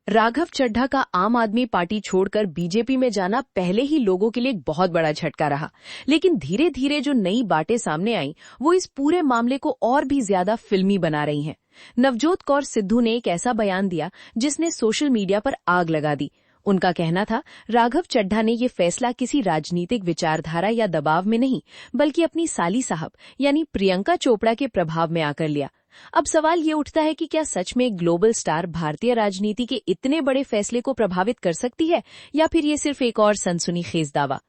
राघव चड्ढा का आम आदमी पार्टी छोड़कर बीजेपी में जाना पहले ही लोगों के लिए एक बहुत बड़ा झटका रहा, लेकिन धीरे धीरे जो नई बातें सामने आई वो इस पूरे मामले को और भी ज्यादा फिल्मी बना रही हैं। नवजोत कौर सिद्धू ने एक ऐसा बयान दिया जिसने सोशल मीडिया पर आग लगा दी। उनका कहना था, राघव चड्ढा ने ये फैसला किसी राजनीतिक विचारधारा या दबाव में नहीं, बल्कि अपनी साली साहब यानी प्रियंका चोपड़ा के प्रभाव में आकर लिया। अब सवाल ये उठता है कि क्या सच में ग्लोबल स्टार भारतीय राजनीति के इतने बड़े फैसले को प्रभावित कर सकती है, या फिर ये सिर्फ एक और सनसनीखेज दावा।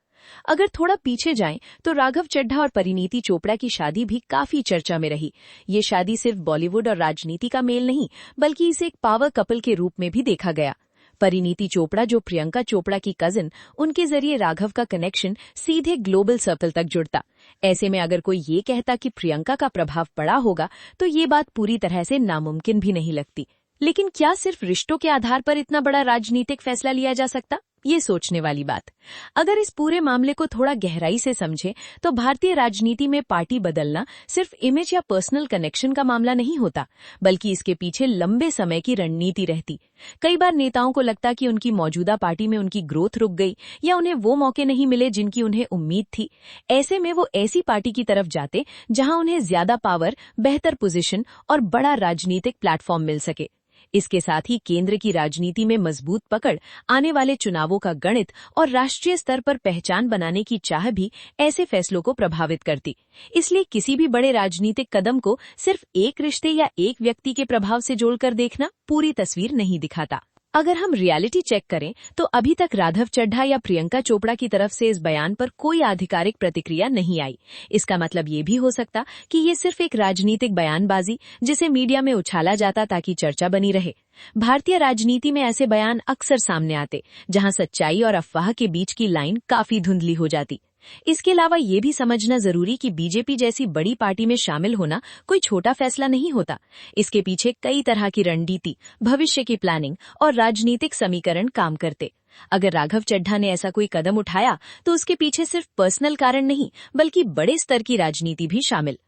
अगर थोड़ा पीछे जाएं तो राघव चड्ढा और परिणीति चोपड़ा की शादी भी काफी चर्चा में रही। ये शादी सिर्फ बॉलीवुड और राजनीति का मेल नहीं, बल्कि इसे एक पावर कपल के रूप में भी देखा गया। परिणीति चोपड़ा जो प्रियंका चोपड़ा की कजिन, उनके जरिए राघव का कनेक्शन सीधे ग्लोबल सर्कल तक जुड़ता। ऐसे में अगर कोई ये कहता कि प्रियंका का प्रभाव पड़ा होगा तो ये बात पूरी तरह से नामुमकिन भी नहीं लगती। लेकिन क्या सिर्फ रिश्तों के आधार पर इतना बड़ा राजनीतिक फैसला लिया जा सकता? ये सोचने वाली बात। अगर इस पूरे मामले को थोड़ा गहराई से समझें तो भारतीय राजनीति में पार्टी बदलना सिर्फ इमेज या पर्सनल कनेक्शन का मामला नहीं होता, बल्कि इसके पीछे लंबे समय की रणनीति रहती। कई बार नेताओं को लगता कि उनकी मौजूदा पार्टी में उनकी ग्रोथ रुक गई या उन्हें वो मौके नहीं मिले जिनकी उन्हें उम्मीद थी। ऐसे में वो ऐसी पार्टी की तरफ जाते जहां उन्हें ज्यादा पावर, बेहतर पोजीशन और बड़ा राजनीतिक प्लेटफॉर्म मिल सके। इसके साथ ही केंद्र की राजनीति में मजबूत पकड़, आने वाले चुनावों का गणित और राष्ट्रीय स्तर पर पहचान बनाने की चाह भी ऐसे फैसलों को प्रभावित करती। इसलिए किसी भी बड़े राजनीतिक कदम को सिर्फ एक रिश्ते या एक व्यक्ति के प्रभाव से जोड़कर देखना पूरी तस्वीर नहीं दिखाता। अगर हम रियलिटी चेक करें तो अभी तक राघव चड्ढा या प्रियंका चोपड़ा की तरफ से इस बयान पर कोई आधिकारिक प्रतिक्रिया नहीं आई। इसका मतलब ये भी हो सकता कि ये सिर्फ एक राजनीतिक बयानबाजी जिसे मीडिया में उछाला जाता ताकि चर्चा बनी रहे। भारतीय राजनीति में ऐसे बयान अक्सर सामने आते जहां सच्चाई और अफवाह के बीच की लाइन काफी धुंधली हो जाती। इसके अलावा ये भी समझना जरूरी कि बीजेपी जैसी बड़ी पार्टी में शामिल होना कोई छोटा फैसला नहीं होता। इसके पीछे कई तरह की रणनीति, भविष्य की प्लानिंग और राजनीतिक समीकरण काम करते। अगर राघव चड्ढा ने ऐसा कोई कदम उठाया तो उसके पीछे सिर्फ पर्सनल कारण नहीं, बल्कि बड़े स्तर की राजनीति भी शामिल।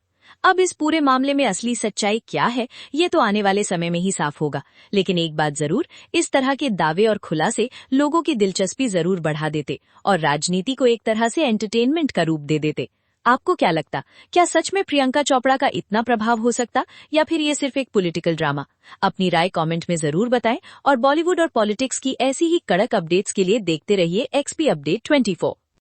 अब इस पूरे मामले में असली सच्चाई क्या है, ये तो आने वाले समय में ही साफ होगा। लेकिन एक बात जरूर, इस तरह के दावे और खुलासे लोगों की दिलचस्पी जरूर बढ़ा देते और राजनीति को एक तरह से एंटरटेनमेंट का रूप दे देते। आपको क्या लगता, क्या सच में प्रियंका चोपड़ा का इतना प्रभाव हो सकता, या फिर ये सिर्फ एक पॉलिटिकल ड्रामा? अपनी राय कमेंट में जरूर बताएं और बॉलीवुड और पॉलिटिक्स की ऐसी ही कड़क अपडेट्स के लिए देखते रहिए XP Update 24।